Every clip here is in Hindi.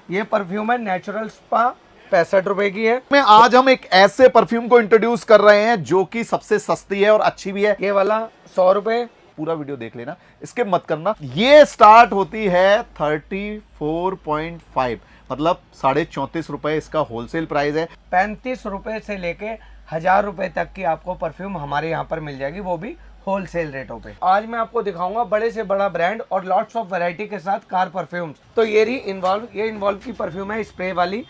ये परफ्यूम है नेचुरल स्पा, 65 रुपए की है। में आज हम एक ऐसे परफ्यूम को इंट्रोड्यूस कर रहे हैं जो कि सबसे सस्ती है और अच्छी भी है। ये वाला 100 रुपए। पूरा वीडियो देख लेना, स्किप मत करना। ये स्टार्ट होती है 34.5, मतलब 34.5 इसका होलसेल प्राइस है। 35 रुपए से लेके 1000 रुपए तक की आपको परफ्यूम हमारे यहाँ पर मिल जाएगी, वो भी होलसेल रेटों पे। आज मैं आपको दिखाऊंगा बड़े से बड़ा ब्रांड और लॉट्स ऑफ वैरायटी के साथ कार परफ्यूम्स। तो ये रही इन्वॉल्व, ये इन्वॉल्व की परफ्यूम है स्प्रे वाली।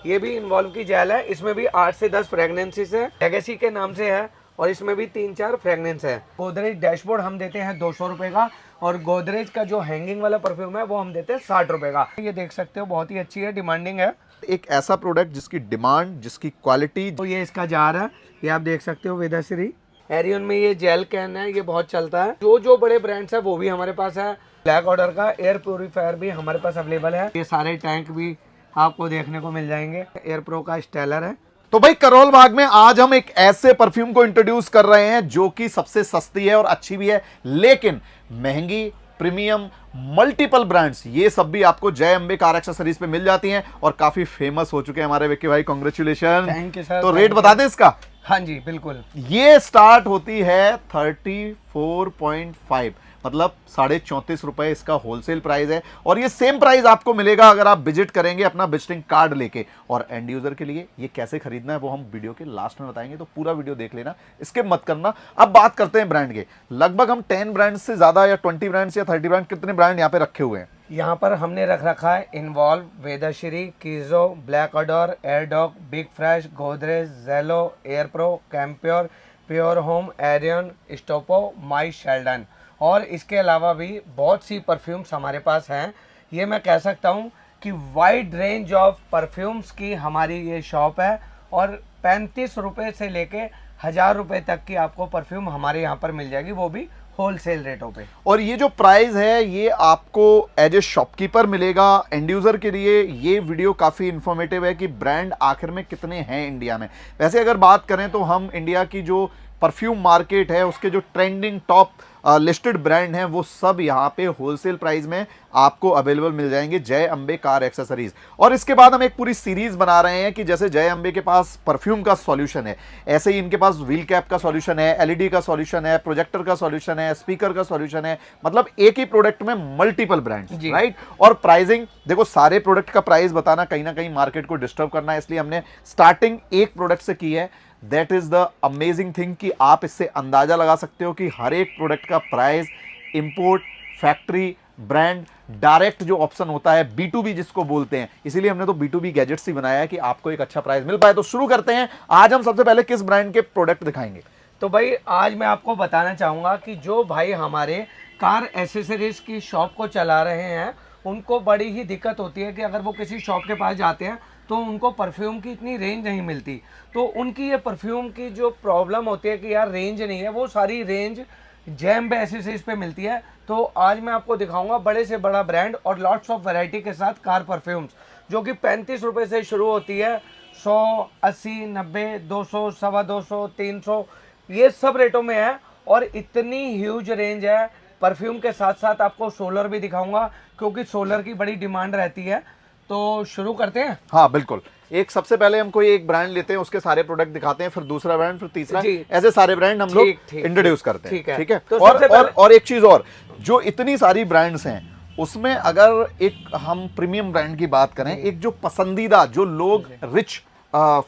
ये भी इन्वॉल्व की जेल है, इसमें भी 8 से 10 फ्रेगनेंसेस है, लेगेसी के नाम से है, और इसमें भी 3-4 फ्रेगनेंस है। गोदरेज डैशबोर्ड हम देते हैं 200 रुपए का, और गोदरेज का जो हैंगिंग वाला परफ्यूम है वो हम देते हैं 60 रुपए का। ये देख सकते हो बहुत ही अच्छी है, डिमांडिंग है। एक ऐसा प्रोडक्ट जिसकी डिमांड, जिसकी क्वालिटी। तो ये इसका जार है, ये आप देख सकते हो, वेदाश्री एरियन में ये जेल कैन है, ये बहुत चलता है। जो बड़े ब्रांड्स है वो भी हमारे पास है। ब्लैक ऑर्डर का एयर प्योरीफायर भी हमारे पास अवेलेबल है। ये सारे टैंक भी आपको देखने को मिल जाएंगे। एयर प्रो का स्टेलर है। तो भाई करोल बाग में आज हम एक ऐसे परफ्यूम को इंट्रोड्यूस कर रहे हैं जो कि सबसे सस्ती है और अच्छी भी है, लेकिन महंगी, प्रीमियम, मल्टीपल ब्रांड्स, ये सब भी आपको जय अंबे कार एक्सेसरीज पे मिल जाती हैं और काफी फेमस हो चुके हैं हमारे विक्की भाई। कांग्रेचुलेशन। Thank you sir. तो रेट बता दें इसका। हाँ जी बिल्कुल। ये स्टार्ट होती है 34.5, मतलब 34.5 रुपए इसका होलसेल प्राइस है, और ये सेम प्राइस आपको मिलेगा अगर आप विजिट करेंगे अपना विजिटिंग कार्ड लेके। और एंड यूजर के लिए ये कैसे खरीदना है वो हम वीडियो के लास्ट में बताएंगे, तो पूरा वीडियो देख लेना, स्किप मत करना। अब बात करते हैं ब्रांड के। लगभग हम 10 ब्रांड से ज्यादा या 20 ब्रांड्स या 30 ब्रांड, कितने ब्रांड यहाँ पे रखे हुए हैं? यहाँ पर हमने रख रखा है इन्वॉल्व, वेदाश्री, कीजो, Black Order, Airdog, Big Fresh, Godrej, जेलो, Air Pro, Campure, Pure Home, एरियन, स्टोपो, माई शेल्डन, और इसके अलावा भी बहुत सी परफ्यूम्स हमारे पास हैं। ये मैं कह सकता हूँ कि वाइड रेंज ऑफ परफ्यूम्स की हमारी ये शॉप है, और 35 रुपए से लेके 1000 रुपए तक की आपको परफ्यूम हमारे यहाँ पर मिल जाएगी, वो भी होलसेल रेटों पे। और ये जो प्राइस है ये आपको एज ए शॉपकीपर मिलेगा। एंड यूजर के लिए ये वीडियो काफी इंफॉर्मेटिव है कि ब्रांड आखिर में कितने हैं इंडिया में। वैसे अगर बात करें तो हम इंडिया की जो परफ्यूम मार्केट है उसके जो ट्रेंडिंग टॉप लिस्टेड ब्रांड हैं वो सब यहाँ पे होलसेल प्राइस में आपको अवेलेबल मिल जाएंगे, जय अंबे कार एक्सेसरीज। और इसके बाद हम एक पूरी सीरीज बना रहे हैं कि जैसे जय अंबे के पास परफ्यूम का सॉल्यूशन है, ऐसे ही इनके पास व्हील कैप का सॉल्यूशन है, एलईडी का सॉल्यूशन है, प्रोजेक्टर का सॉल्यूशन है, स्पीकर का सॉल्यूशन है, मतलब एक ही प्रोडक्ट में मल्टीपल ब्रांड्स, राइट। और प्राइसिंग देखो, सारे प्रोडक्ट का प्राइस बताना कहीं ना कहीं मार्केट को डिस्टर्ब करना है, इसलिए हमने स्टार्टिंग एक प्रोडक्ट से की है। That is the amazing thing कि आप इससे अंदाजा लगा सकते हो कि हर एक प्रोडक्ट का price, import, factory, brand, direct जो ऑप्शन होता है, B2B जिसको बोलते हैं, इसीलिए हमने तो B2B गैजेट्स ही बनाया है कि आपको एक अच्छा प्राइस मिल पाए। तो शुरू करते हैं। आज हम सबसे पहले किस ब्रांड के प्रोडक्ट दिखाएंगे? तो भाई आज मैं आपको बताना चाहूँगा कि जो भाई हमारे कार एसेसरीज की शॉप को चला रहे हैं उनको बड़ी ही दिक्कत होती है कि अगर वो किसी शॉप के पास जाते हैं तो उनको परफ्यूम की इतनी रेंज नहीं मिलती। तो उनकी ये परफ्यूम की जो प्रॉब्लम होती है कि यार रेंज नहीं है, वो सारी रेंज जय अंबे एसेसरीज पे मिलती है। तो आज मैं आपको दिखाऊंगा बड़े से बड़ा ब्रांड और लॉट्स ऑफ वैरायटी के साथ कार परफ्यूम्स, जो कि 35 रुपये से शुरू होती है, 100, 80, 90, 200, 250, 300, ये सब रेटों में है। और इतनी ह्यूज रेंज है। परफ्यूम के साथ साथ आपको सोलर भी दिखाऊंगा, क्योंकि सोलर की बड़ी डिमांड रहती है। तो शुरू करते हैं। हाँ बिल्कुल। एक सबसे पहले हम कोई एक ब्रांड लेते हैं, उसके सारे प्रोडक्ट दिखाते हैं, फिर दूसरा ब्रांड, फिर तीसरा, ऐसे सारे ब्रांड हम लोग इंट्रोड्यूस करते हैं। ठीक है। तो और एक चीज और, जो इतनी सारी ब्रांड्स हैं उसमें अगर एक हम प्रीमियम ब्रांड की बात करें, एक जो पसंदीदा, जो लोग रिच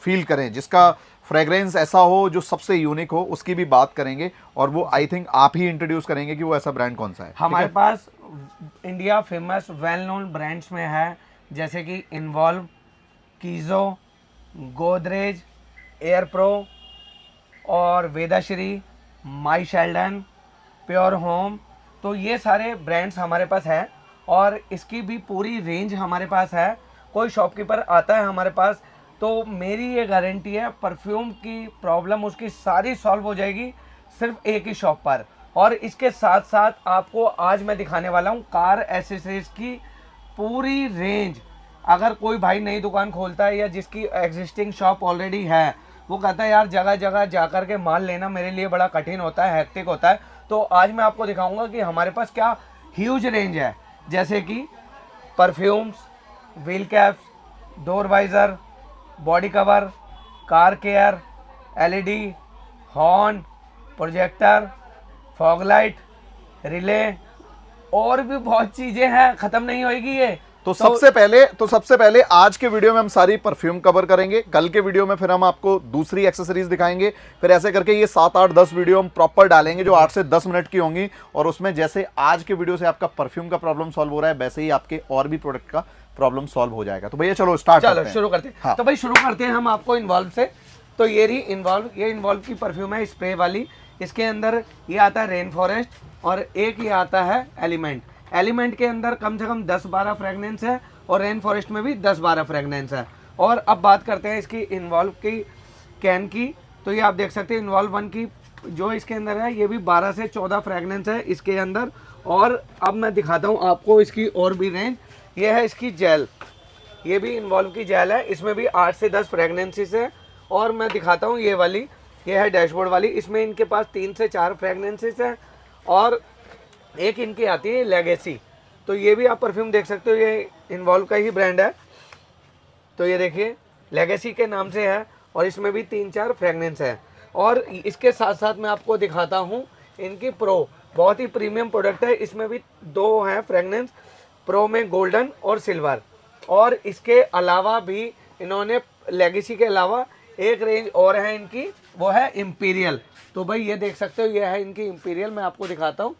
फील करें, जिसका फ्रेग्रेंस ऐसा हो जो सबसे यूनिक हो, उसकी भी बात करेंगे। और वो आई थिंक आप ही इंट्रोड्यूस करेंगे कि वो ऐसा ब्रांड कौन सा है। हमारे पास India famous well known brands में है, जैसे कि इन्वॉल्व, कीजो, गोदरेज, एयर प्रो और Vedashree, My Sheldon, Pure Home. तो ये सारे ब्रांड्स हमारे पास है और इसकी भी पूरी रेंज हमारे पास है। कोई शॉपकीपर आता है हमारे पास तो मेरी ये गारंटी है, परफ्यूम की प्रॉब्लम उसकी सारी सॉल्व हो जाएगी सिर्फ एक ही शॉप पर। और इसके साथ साथ आपको आज मैं दिखाने वाला हूँ कार एसेसरीज की पूरी रेंज। अगर कोई भाई नई दुकान खोलता है या जिसकी एग्जिस्टिंग शॉप ऑलरेडी है, वो कहता है यार जगह जगह जा कर के माल लेना मेरे लिए बड़ा कठिन होता है, हेक्टिक होता है, तो आज मैं आपको दिखाऊंगा कि हमारे पास क्या ह्यूज रेंज है। जैसे कि perfumes, wheel caps, door visor, body cover, car care, LED, horn, projector, fog light, relay और भी बहुत चीजें हैं, खत्म नहीं होएगी ये। तो सबसे पहले आज के वीडियो में हम सारी परफ्यूम कवर करेंगे, कल के वीडियो में फिर हम आपको दूसरी एक्सेसरीज दिखाएंगे, फिर ऐसे करके ये 7, 8, 10 वीडियो हम प्रॉपर डालेंगे जो 8 से 10 मिनट की होंगी, और उसमें जैसे आज के वीडियो से आपका परफ्यूम का प्रॉब्लम सॉल्व हो रहा है वैसे ही आपके और भी प्रोडक्ट का प्रॉब्लम सॉल्व हो जाएगा। तो भैया चलो शुरू करते हैं। हाँ। तो भाई शुरू करते हैं हम आपको इन्वॉल्व से। तो ये रही इन्वॉल्व, ये इन्वॉल्व की परफ्यूम है स्प्रे वाली। इसके अंदर ये आता है रेन फॉरेस्ट और एक ये आता है एलिमेंट। एलिमेंट के अंदर कम से कम 10-12 फ्रेगनेंस है और रेन फॉरेस्ट में भी 10-12 फ्रेगनेंस है। और अब बात करते हैं इसकी इन्वॉल्व की कैन की। तो ये आप देख सकते हैं इन्वॉल्व 1 की जो इसके अंदर है ये भी 12 से 14 फ्रेगनेंस है इसके अंदर। और अब मैं दिखाता हूँ आपको इसकी और भी रेंज। ये है इसकी जेल, ये भी इन्वॉल्व की जेल है, इसमें भी 8 से 10 फ्रेगनेंसीज है। और मैं दिखाता हूँ ये वाली, ये है डैशबोर्ड वाली, इसमें इनके पास 3 से 4 फ्रेगनेंसीज है। और एक इनकी आती है लेगेसी। तो ये भी आप परफ्यूम देख सकते हो, ये इन्वॉल्व का ही ब्रांड है। तो ये देखिए लेगेसी के नाम से है और इसमें भी 3-4 फ्रेगनेंस है। और इसके साथ साथ मैं आपको दिखाता हूँ इनकी प्रो, बहुत ही प्रीमियम प्रोडक्ट है, इसमें भी 2 हैं फ्रेगनेंस, प्रो में गोल्डन और सिल्वर। और इसके अलावा भी इन्होंने लेगेसी के अलावा एक रेंज और है इनकी, वो है इंपीरियल। तो भाई ये देख सकते हो ये है इनकी इंपीरियल, मैं आपको दिखाता हूँ।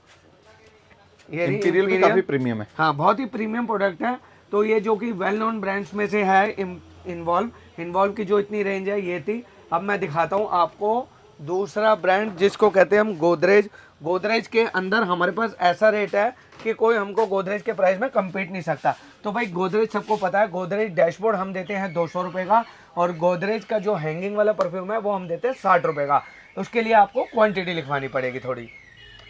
ये इंपीरियल भी काफी प्रीमियम है। हाँ, बहुत ही प्रीमियम प्रोडक्ट है। तो ये जो कि वेल नोन ब्रांड्स में से है इन्वॉल्व की जो इतनी रेंज है ये थी। अब मैं दिखाता हूँ आपको दूसरा ब्रांड जिसको कहते हैं हम गोदरेज। गोदरेज के अंदर हमारे पास ऐसा रेट है कि कोई हमको गोदरेज के प्राइस में कम्पीट नहीं सकता। तो भाई गोदरेज सबको पता है, गोदरेज डैशबोर्ड हम देते हैं 200 रुपये का, और गोदरेज का जो हैंगिंग वाला परफ्यूम है वो हम देते हैं 60 रुपये का। उसके लिए आपको क्वांटिटी लिखवानी पड़ेगी थोड़ी।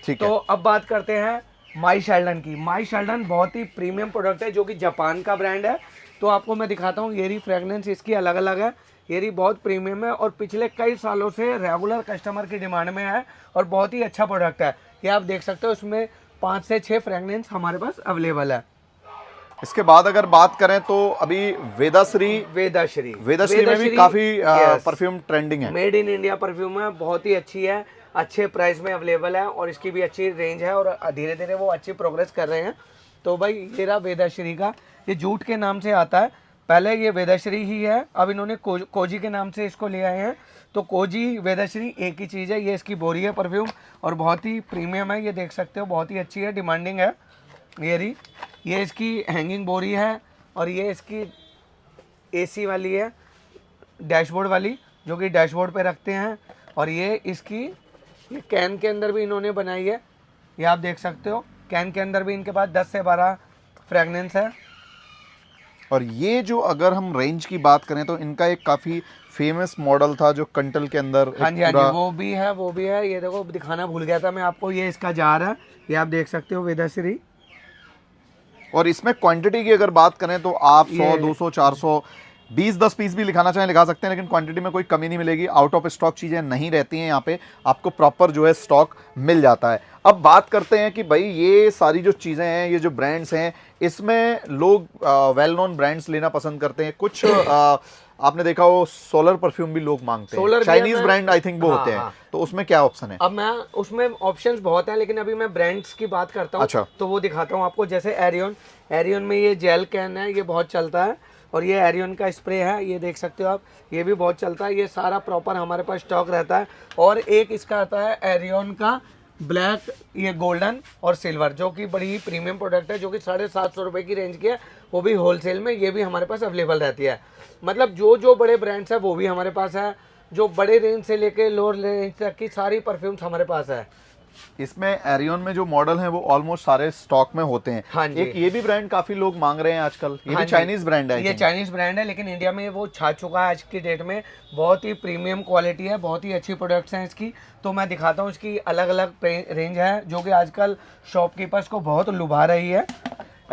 ठीक है। तो अब बात करते हैं माई शेल्डन की। माई शेल्डन बहुत ही प्रीमियम प्रोडक्ट है जो कि जापान का ब्रांड है। तो आपको मैं दिखाता हूँ, ये रही फ्रेगनेंस इसकी अलग अलग है, ये रही बहुत प्रीमियम है और पिछले कई सालों से रेगुलर कस्टमर की डिमांड में है और बहुत ही अच्छा प्रोडक्ट है। ये आप देख सकते हो, इसमें 5 से 6 फ्रेगनेंस हमारे पास अवेलेबल है। इसके बाद अगर बात करें तो अभी वेदाश्री में भी काफी परफ्यूम ट्रेंडिंग है। मेड इन इंडिया परफ्यूम है, बहुत ही अच्छी है, अच्छे प्राइस में अवेलेबल है और इसकी भी अच्छी रेंज है और धीरे धीरे वो अच्छी प्रोग्रेस कर रहे हैं। तो भाई ये रहा वेदाश्री का, ये जूट के नाम से आता है, पहले ये वेदाश्री ही है, अब इन्होंने कोजी के नाम से इसको ले आए हैं। तो कोजी वेदाश्री एक ही चीज़ है। ये इसकी बोरी है परफ्यूम और बहुत ही प्रीमियम है, ये देख सकते हो, बहुत ही अच्छी है, डिमांडिंग है। ये इसकी हैंगिंग बोरी है और ये इसकी एसी वाली है, डैशबोर्ड वाली, जो कि डैशबोर्ड पे रखते हैं। और ये इसकी ये कैन के अंदर भी इन्होंने बनाई है, ये आप देख सकते हो, कैन के अंदर भी इनके पास 10 से 12 फ्रेगनेंस है। और ये जो अगर हम रेंज की बात करें तो इनका एक काफी फेमस मॉडल था जो कंटल के अंदर, हाँ जी वो भी है। ये देखो दिखाना भूल गया था मैं आपको, ये इसका जार है, ये आप देख सकते हो वेदाश्री। और इसमें क्वांटिटी की अगर बात करें तो आप 100, 200, 400, 20-10 पीस भी लिखाना चाहें लिखा सकते हैं, लेकिन क्वांटिटी में कोई कमी नहीं मिलेगी। आउट ऑफ स्टॉक चीज़ें नहीं रहती हैं, यहाँ पे आपको प्रॉपर जो है स्टॉक मिल जाता है। अब बात करते हैं कि भाई ये सारी जो चीज़ें हैं, ये जो ब्रांड्स हैं, इसमें लोग वेल नोन ब्रांड्स लेना पसंद करते हैं। कुछ आपने देखा हो सोलर परफ्यूम भी लोग मांगते हैं, चाइनीज ब्रांड आई थिंक वो होते हैं। तो उसमें क्या ऑप्शन है? अब मैं उसमें ऑप्शंस बहुत हैं, लेकिन अभी मैं ब्रांड्स की बात करता हूँ। अच्छा। तो वो दिखाता हूँ आपको, जैसे एरियन में ये जेल कैन है, ये बहुत चलता है। और ये एरियन का स्प्रे है, ये देख सकते हो आप, ये भी बहुत चलता है। ये सारा प्रॉपर हमारे पास स्टॉक रहता है। और एक इसका आता है एरियन का ब्लैक, ये गोल्डन और सिल्वर, जो कि बड़ी ही प्रीमियम प्रोडक्ट है, जो कि 750 रुपये की रेंज की है, वो भी होलसेल में, ये भी हमारे पास अवेलेबल रहती है। मतलब जो बड़े ब्रांड्स है वो भी हमारे पास है, जो बड़े रेंज से लेके लोअर रेंज तक की सारी परफ्यूम्स हमारे पास है। इसमें एरियन में जो मॉडल हैं वो ऑलमोस्ट सारे स्टॉक में होते हैं। हाँ जी। एक ये भी ब्रांड काफी लोग मांग रहे हैं आजकल, ये भी चाइनीज ब्रांड है। ये चाइनीज ब्रांड है, लेकिन इंडिया में वो छा चुका है आज की डेट में। बहुत ही प्रीमियम क्वालिटी है, बहुत ही अच्छी प्रोडक्ट्स हैं इसकी। तो मैं दिखाता हूँ, इसकी अलग अलग रेंज है जो कि आजकल शॉपकीपर्स को बहुत लुभा रही है।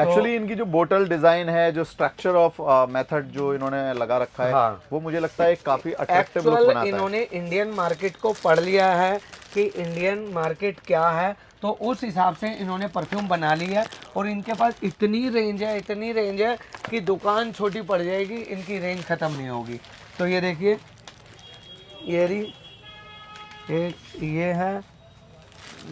एक्चुअली इनकी जो बोतल डिजाइन है, जो स्ट्रक्चर ऑफ मेथड जो इन्होंने लगा रखा है, हाँ। वो मुझे लगता है काफी अट्रैक्टिव लुक बनाता है। इन्होंने इंडियन मार्केट को पढ़ लिया है कि इंडियन मार्केट क्या है, तो उस हिसाब से इन्होंने परफ्यूम बना ली है। और इनके पास इतनी रेंज है कि दुकान छोटी पड़ जाएगी, इनकी रेंज ख़त्म नहीं होगी। तो ये देखिए, ये रही एक, ये है,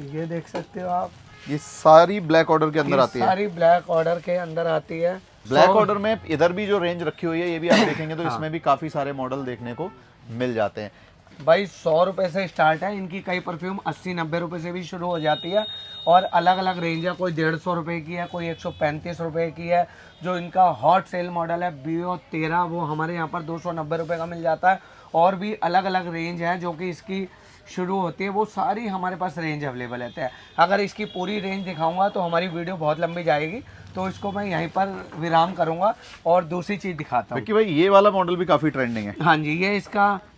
ये देख सकते हो आप, ये सारी ब्लैक ऑर्डर के अंदर आती है। सारी ब्लैक ऑर्डर के अंदर आती है। ब्लैक ऑर्डर में इधर भी जो रेंज रखी हुई है ये भी आप देखेंगे तो इसमें भी काफी सारे मॉडल देखने को मिल जाते हैं। भाई 100 रुपए से स्टार्ट है इनकी, कई परफ्यूम 80-90 रुपए से भी शुरू हो जाती है। और अलग अलग रेंज है, कोई 150 रुपए की है, कोई 135 रुपए की है। जो इनका हॉट सेल मॉडल है BO 13, वो हमारे यहाँ पर 290 रुपए का मिल जाता है। और भी अलग अलग रेंज है जो कि इसकी शुरू होती है, वो सारी हमारे पास रेंज अवेलेबल रहते हैं। अगर इसकी पूरी रेंज दिखाऊंगा तो हमारी वीडियो बहुत लंबी जाएगी, तो इसको मैं यहीं पर विराम करूंगा और दूसरी चीज़ दिखाता हूँ। कि भाई ये वाला मॉडल भी काफी ट्रेंडिंग है। हाँ जी, ये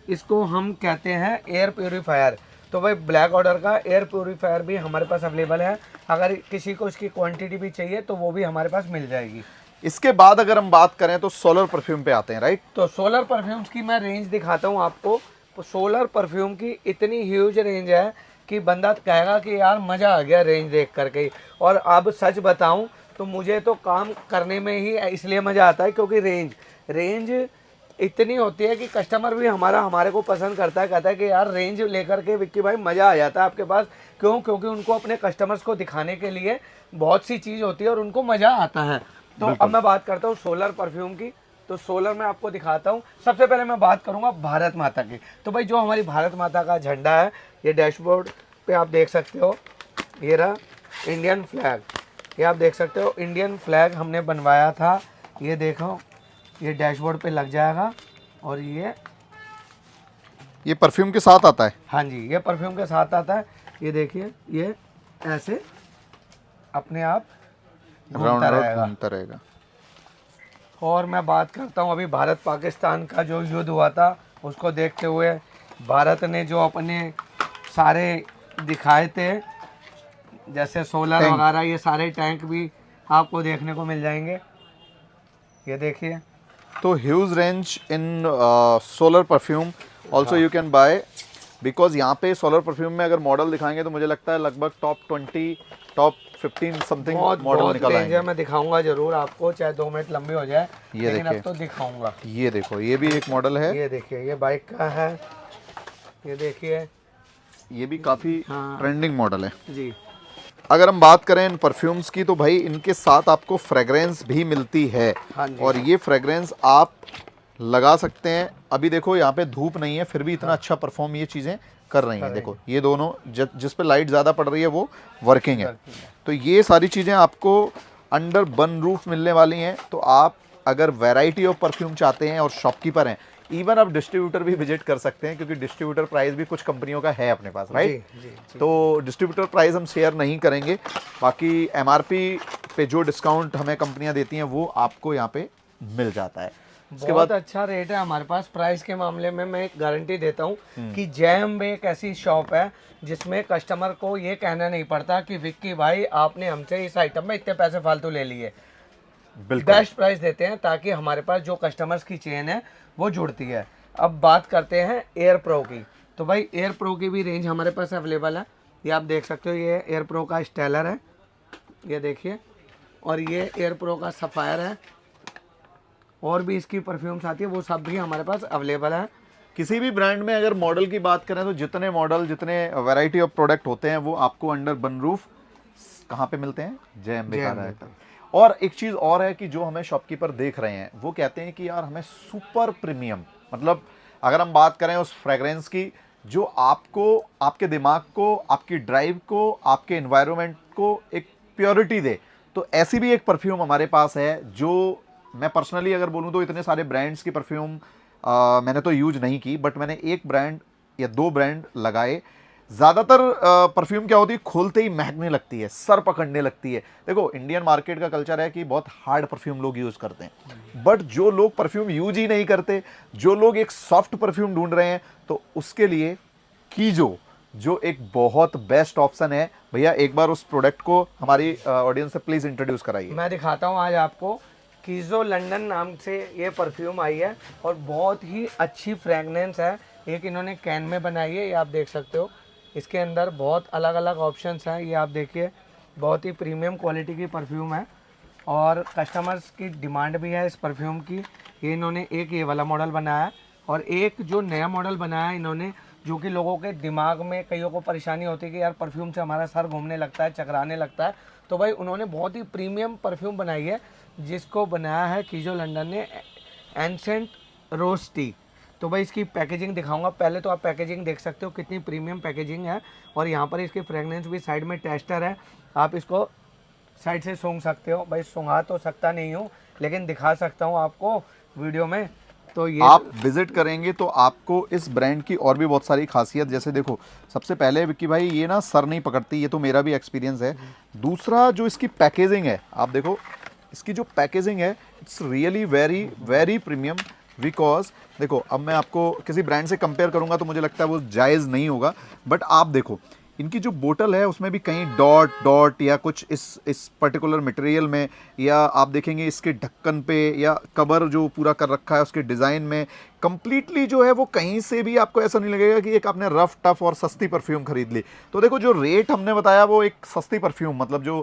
इसको हम कहते हैं एयर प्योरीफायर। तो भाई ब्लैक ऑर्डर का एयर प्योरीफायर भी हमारे पास अवेलेबल है। अगर किसी को इसकी क्वांटिटी भी चाहिए तो वो भी हमारे पास मिल जाएगी। इसके बाद अगर हम बात करें तो सोलर परफ्यूम पे आते हैं, राइट? तो सोलर परफ्यूम्स की मैं रेंज दिखाता हूँ आपको। तो सोलर परफ्यूम की इतनी ह्यूज रेंज है कि बंदा कहेगा कि यार मज़ा आ गया रेंज देख करके। और अब सच बताऊं तो मुझे तो काम करने में ही इसलिए मज़ा आता है क्योंकि रेंज इतनी होती है कि कस्टमर भी हमारे को पसंद करता है, कहता है कि यार रेंज लेकर के विक्की भाई मज़ा आ जाता है आपके पास। क्यों? क्योंकि उनको अपने कस्टमर्स को दिखाने के लिए बहुत सी चीज़ होती है और उनको मज़ा आता है। तो अब मैं बात करता हूँ सोलर परफ्यूम की। तो सोलर में आपको दिखाता हूँ। सबसे पहले मैं बात करूँगा भारत माता की। तो भाई जो हमारी भारत माता का झंडा है, ये डैशबोर्ड पे आप देख सकते हो, ये रहा इंडियन फ्लैग। ये आप देख सकते हो इंडियन फ्लैग हमने बनवाया था। ये देखो, ये डैशबोर्ड पे लग जाएगा और ये परफ्यूम के साथ आता है। हाँ जी, ये परफ्यूम के साथ आता है। ये देखिए, ये ऐसे अपने आप घूमता रहेगा। और मैं बात करता हूँ अभी भारत पाकिस्तान का जो युद्ध हुआ था, उसको देखते हुए भारत ने जो अपने सारे दिखाए थे, जैसे सोलर वगैरह, ये सारे टैंक भी आपको देखने को मिल जाएंगे। ये देखिए, तो huge range in solar perfume also you can buy, because यहाँ पे सोलर परफ्यूम में अगर मॉडल दिखाएंगे तो मुझे लगता है लगभग टॉप 20 टॉप 15 समथिंग मॉडल निकल आएंगे। मैं दिखाऊंगा जरूर आपको, चाहे 2 मिनट लंबी हो जाए, ये लेकिन देखिए, अब तो दिखाऊंगा। ये देखो, ये भी एक मॉडल है। ये देखिए, ये बाइक का है। ये देखिए, ये भी काफी ट्रेंडिंग मॉडल है जी। अगर हम बात करें इन परफ्यूम्स की तो भाई इनके साथ आपको फ्रेग्रेंस भी मिलती है। हाँ जी। और ये फ्रेग्रेंस आप लगा सकते हैं। अभी देखो यहाँ पे धूप नहीं है फिर भी इतना अच्छा परफॉर्म ये चीज़ें कर रही हैं। देखो ये दोनों जिस पे लाइट ज़्यादा पड़ रही है वो वर्किंग है। तो ये सारी चीज़ें आपको अंडर वन रूफ मिलने वाली हैं। तो आप अगर वैरायटी ऑफ परफ्यूम चाहते हैं और शॉपकीपर हैं, इवन आप डिस्ट्रीब्यूटर भी विजिट कर सकते हैं, क्योंकि डिस्ट्रीब्यूटर प्राइस भी कुछ कंपनियों का है अपने पास, राइट? तो डिस्ट्रीब्यूटर प्राइस हम शेयर नहीं करेंगे, बाकी एमआरपी पे जो डिस्काउंट हमें कंपनियां देती हैं वो आपको यहाँ पे मिल जाता है। उसके बाद अच्छा रेट है हमारे पास। प्राइस के मामले में मैं एक गारंटी देता हूँ कि जैम एक ऐसी शॉप है जिसमें कस्टमर को ये कहना नहीं पड़ता कि विक्की भाई आपने हमसे इस आइटम में इतने पैसे फालतू ले लिए। बेस्ट प्राइस देते हैं ताकि हमारे पास जो कस्टमर्स की चेन है वो जुड़ती है। अब बात करते हैं एयर प्रो की। तो भाई एयर प्रो की भी रेंज हमारे पास अवेलेबल है। ये आप देख सकते हो, ये एयर प्रो का स्टेलर है, ये देखिए। और ये एयर प्रो का सफायर है। और भी इसकी परफ्यूम्स आती है, वो सब भी हमारे पास अवेलेबल है। किसी भी ब्रांड में अगर मॉडल की बात करें तो जितने मॉडल, जितने वैरायटी ऑफ प्रोडक्ट होते हैं वो आपको अंडर वन रूफ कहाँ पे मिलते हैं? जेएमबी का रहता है। और एक चीज़ और है कि जो हमें शॉपकीपर देख रहे हैं वो कहते हैं कि यार हमें सुपर प्रीमियम, मतलब अगर हम बात करें उस फ्रेग्रेंस की जो आपको, आपके दिमाग को, आपकी ड्राइव को, आपके एनवायरनमेंट को एक प्योरिटी दे, तो ऐसी भी एक परफ्यूम हमारे पास है जो मैं पर्सनली अगर बोलूँ तो इतने सारे ब्रांड्स की परफ्यूम मैंने तो यूज नहीं की, बट मैंने एक ब्रांड या दो ब्रांड लगाए। ज़्यादातर परफ्यूम क्या होती है, खोलते ही महकने लगती है, सर पकड़ने लगती है। देखो इंडियन मार्केट का कल्चर है कि बहुत हार्ड परफ्यूम लोग यूज़ करते हैं, बट जो लोग परफ्यूम यूज ही नहीं करते, जो लोग एक सॉफ्ट परफ्यूम ढूंढ रहे हैं, तो उसके लिए कीजो जो एक बहुत बेस्ट ऑप्शन है। भैया एक बार उस प्रोडक्ट को हमारी ऑडियंस से प्लीज़ इंट्रोड्यूस कराइए। मैं दिखाता हूँ आज आपको। कीजो लंदन नाम से ये परफ्यूम आई है और बहुत ही अच्छी फ्रेगनेंस है। एक इन्होंने कैन में बनाई है, ये आप देख सकते हो। इसके अंदर बहुत अलग अलग ऑप्शंस हैं। ये आप देखिए, बहुत ही प्रीमियम क्वालिटी की परफ्यूम है और कस्टमर्स की डिमांड भी है इस परफ्यूम की। ये इन्होंने एक ये वाला मॉडल बनाया है और एक जो नया मॉडल बनाया है इन्होंने, जो कि लोगों के दिमाग में कईयों को परेशानी होती है कि यार परफ्यूम से हमारा सर घूमने लगता है, चकराने लगता है, तो भाई उन्होंने बहुत ही प्रीमियम परफ्यूम बनाई है जिसको बनाया है कीजो लंदन ने, एंसेंट रोज टी। तो भाई इसकी पैकेजिंग दिखाऊंगा। पहले तो आप पैकेजिंग देख सकते हो कितनी प्रीमियम पैकेजिंग है और यहाँ पर इसकी फ्रेगनेंस भी, साइड में टेस्टर है, आप इसको साइड से सूंघ सकते हो। भाई सूंघा तो सकता नहीं हूँ लेकिन दिखा सकता हूँ आपको वीडियो में। तो ये आप विजिट करेंगे तो आपको इस ब्रांड की और भी बहुत सारी खासियत, जैसे देखो सबसे पहले विक्की भाई ये ना सर नहीं पकड़ती, ये तो मेरा भी एक्सपीरियंस है। दूसरा जो इसकी पैकेजिंग है, आप देखो इसकी जो पैकेजिंग है, it's really very very premium. Because देखो अब मैं आपको किसी ब्रांड से कंपेयर करूंगा तो मुझे लगता है वो जायज़ नहीं होगा, बट आप देखो इनकी जो बोतल है उसमें भी कहीं डॉट डॉट या कुछ इस पर्टिकुलर मटेरियल में, या आप देखेंगे इसके ढक्कन पे या कवर जो पूरा कर रखा है उसके डिज़ाइन में, कंप्लीटली जो है वो कहीं से भी आपको ऐसा नहीं लगेगा कि एक आपने रफ टफ और सस्ती परफ्यूम खरीद ली। तो देखो जो रेट हमने बताया वो एक सस्ती परफ्यूम, मतलब जो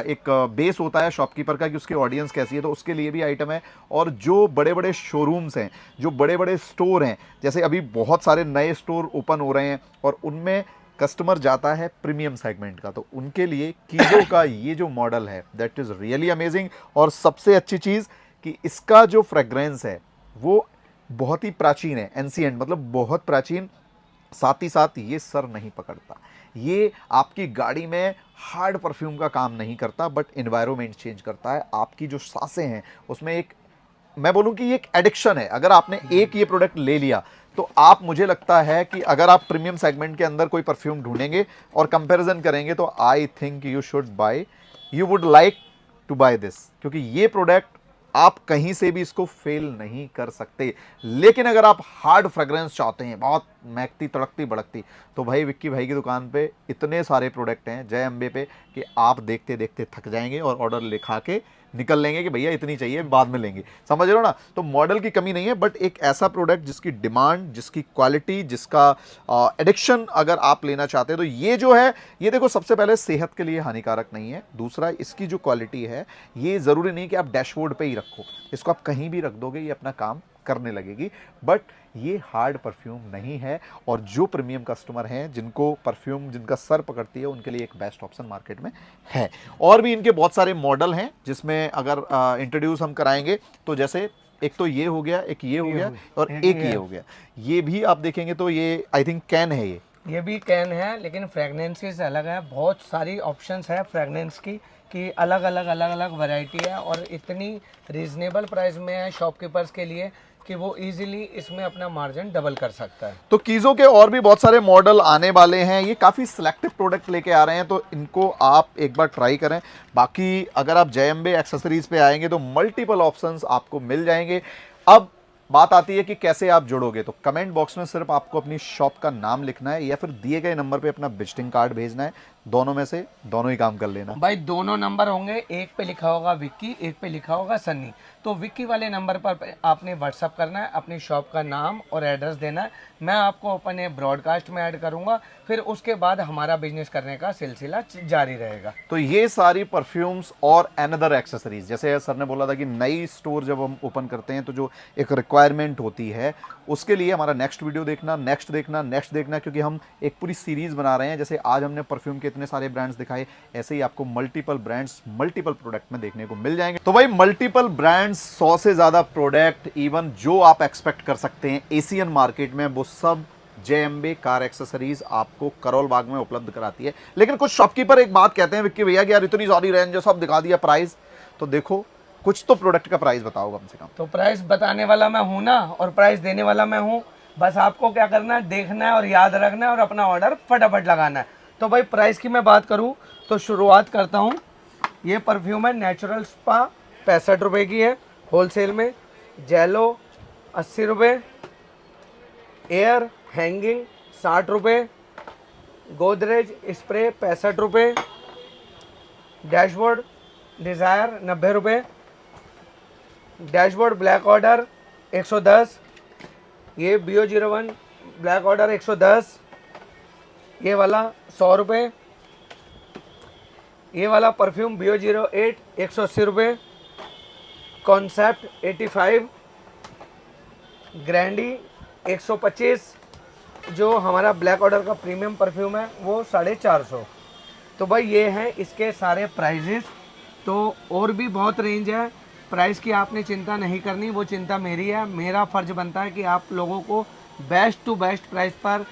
एक बेस होता है शॉपकीपर का कि उसकी ऑडियंस कैसी है, तो उसके लिए भी आइटम है। और जो बड़े बड़े शोरूम्स हैं, जो बड़े बड़े स्टोर हैं, जैसे अभी बहुत सारे नए स्टोर ओपन हो रहे हैं और उनमें कस्टमर जाता है प्रीमियम सेगमेंट का, तो उनके लिए कीजो का ये जो मॉडल है दैट इज़ रियली अमेजिंग। और सबसे अच्छी चीज़ कि इसका जो फ्रेग्रेंस है वो बहुत ही प्राचीन है, एंशिएंट मतलब बहुत प्राचीन। साथ ही साथ ये सर नहीं पकड़ता, ये आपकी गाड़ी में हार्ड परफ्यूम का काम नहीं करता, बट एनवायरनमेंट चेंज करता है। आपकी जो सांसें हैं उसमें एक, मैं बोलूं कि ये एक एडिक्शन है। अगर आपने एक ये प्रोडक्ट ले लिया तो आप, मुझे लगता है कि अगर आप प्रीमियम सेगमेंट के अंदर कोई परफ्यूम ढूंढेंगे और कंपैरिजन करेंगे तो I think you should buy, you would like to buy this, क्योंकि ये प्रोडक्ट आप कहीं से भी इसको फेल नहीं कर सकते। लेकिन अगर आप हार्ड फ्रेग्रेंस चाहते हैं, बहुत महकती तड़कती भड़कती, तो भाई विक्की भाई की दुकान पे इतने सारे प्रोडक्ट हैं जय अम्बे पे कि आप देखते देखते थक जाएंगे और ऑर्डर लिखा के निकल लेंगे कि भैया इतनी चाहिए बाद में लेंगे, समझ रहे हो ना। तो मॉडल की कमी नहीं है, बट एक ऐसा प्रोडक्ट जिसकी डिमांड, जिसकी क्वालिटी, जिसका एडिक्शन अगर आप लेना चाहते हैं तो ये जो है, ये देखो सबसे पहले सेहत के लिए हानिकारक नहीं है। दूसरा इसकी जो क्वालिटी है, ये ज़रूरी नहीं कि आप डैशबोर्ड पे ही रखो, इसको आप कहीं भी रख दोगे ये अपना काम करने लगेगी। बट ये हार्ड परफ्यूम नहीं है और जो प्रीमियम कस्टमर हैं जिनको परफ्यूम, जिनका सर पकड़ती है, उनके लिए एक बेस्ट ऑप्शन मार्केट में है। और भी इनके बहुत सारे मॉडल हैं जिसमें अगर इंट्रोड्यूस हम कराएंगे तो जैसे एक तो ये हो गया, एक ये हो गया और एक ये हो गया। ये भी आप देखेंगे तो ये आई थिंक कैन है, ये भी कैन है लेकिन फ्रेगनेंसेस अलग है। बहुत सारी ऑप्शंस है फ्रेगनेंस की कि अलग अलग वैरायटी है और इतनी रीजनेबल प्राइस में है शॉपकीपर्स के लिए कि वो इजीली इसमें अपना मार्जिन डबल कर सकता है। तो कीजो के और भी बहुत सारे मॉडल आने वाले हैं, ये काफ़ी सिलेक्टिव प्रोडक्ट लेके आ रहे हैं, तो इनको आप एक बार ट्राई करें। बाकी अगर आप जय अम्बे एक्सेसरीज पे आएंगे तो मल्टीपल ऑप्शंस आपको मिल जाएंगे। अब बात आती है कि कैसे आप जुड़ोगे, तो कमेंट बॉक्स में सिर्फ आपको अपनी शॉप का नाम लिखना है या फिर दिए गए नंबर पे अपना विजिटिंग कार्ड भेजना है। दोनों में से दोनों ही काम कर लेना भाई। दोनों नंबर होंगे, एक पे लिखा होगा विक्की, एक पे लिखा होगा सन्नी। तो विक्की वाले नंबर पर आपने व्हाट्सअप करना है, अपनी शॉप का नाम और एड्रेस देना है, मैं आपको अपने ब्रॉडकास्ट में ऐड करूंगा, फिर उसके बाद हमारा बिजनेस करने का सिलसिला जारी रहेगा। तो ये सारी परफ्यूम्स और अनदर एक्सेसरीज, जैसे सर ने बोला था कि नई स्टोर जब हम ओपन करते हैं तो जो एक रिक्वायरमेंट होती है, उसके लिए हमारा नेक्स्ट वीडियो देखना, नेक्स्ट देखना, क्योंकि हम एक पूरी सीरीज बना रहे हैं। जैसे आज हमने परफ्यूम के इतने सारे ब्रांड्स दिखाए, ऐसे ही आपको मल्टीपल ब्रांड्स मल्टीपल प्रोडक्ट में देखने को मिल जाएंगे। तो भाई मल्टीपल ब्रांड्स, 100 से ज्यादा प्रोडक्ट, इवन जो आप एक्सपेक्ट कर सकते हैं एशियन मार्केट में, वो सब जय अम्बे कार एक्सेसरीज आपको करोल बाग में उपलब्ध कराती है। लेकिन कुछ शॉपकीपर एक बात कहते हैं विक्की भैया कि यार इतनी सारी रेंज, सब दिखा दिया प्राइस, तो देखो कुछ तो प्रोडक्ट का प्राइस बताओ कम से कम। तो प्राइस बताने वाला मैं हूं ना, और प्राइस देने वाला मैं हूं। बस आपको क्या करना है, देखना है और याद रखना है और अपना ऑर्डर फटाफट लगाना है। तो भाई प्राइस की मैं बात करूं तो शुरुआत करता हूं। ये परफ्यूम है नेचुरल स्पा, 65 रुपये की है होलसेल में। जेलो 80 रुपये, एयर हैंगिंग 60 रुपये, गोदरेज स्प्रे 65 रुपये, डैशबोर्ड डिज़ायर 90 रुपये, डैशबोर्ड ब्लैक ऑर्डर 110, ये BO01 ब्लैक ऑर्डर 110, ये वाला 100 रुपये, ये वाला परफ्यूम BO08 180 रुपये, कॉन्सेप्ट 85, ग्रैंडी 125, जो हमारा ब्लैक ऑर्डर का प्रीमियम परफ्यूम है वो 450। तो भाई ये हैं इसके सारे प्राइजेस। तो और भी बहुत रेंज है, प्राइस की आपने चिंता नहीं करनी, वो चिंता मेरी है। मेरा फ़र्ज बनता है कि आप लोगों को बेस्ट टू बेस्ट प्राइस पर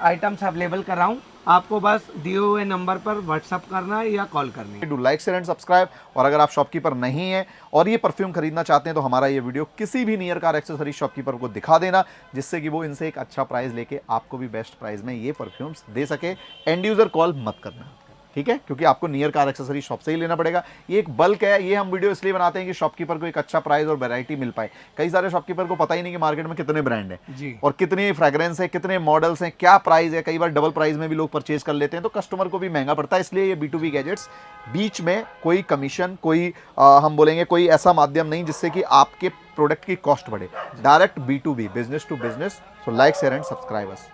आइटम्स अवेलेबल कराऊं। आपको बस दिए हुए नंबर पर व्हाट्सअप करना है या कॉल करनी है। Do like share and subscribe. और अगर आप शॉपकीपर नहीं हैं और ये परफ्यूम खरीदना चाहते हैं तो हमारा ये वीडियो किसी भी नियर कार एक्सेसरी शॉपकीपर को दिखा देना, जिससे कि वो इनसे एक अच्छा प्राइस लेके आपको भी बेस्ट प्राइस में ये परफ्यूम्स दे सके। एंड यूजर कॉल मत करना, ठीक है, क्योंकि आपको नियर कार एक्सेसरी शॉप से ही लेना पड़ेगा। ये एक बल्क है, ये हम वीडियो इसलिए बनाते हैं कि शॉपकीपर को एक अच्छा प्राइस और वैरायटी मिल पाए। कई सारे शॉपकीपर को पता ही नहीं कि मार्केट में कितने ब्रांड हैं जी। और कितने फ्रेग्रेंस है, कितने मॉडल्स हैं, क्या प्राइस है। कई बार डबल प्राइस में भी लोग परचेज कर लेते हैं, तो कस्टमर को भी महंगा पड़ता है। इसलिए ये B2B गैजेट्स, बीच में कोई कमीशन, कोई हम बोलेंगे कोई ऐसा माध्यम नहीं जिससे कि आपके प्रोडक्ट की कॉस्ट बढ़े। Direct B2B, business to business. So like share and subscribe us.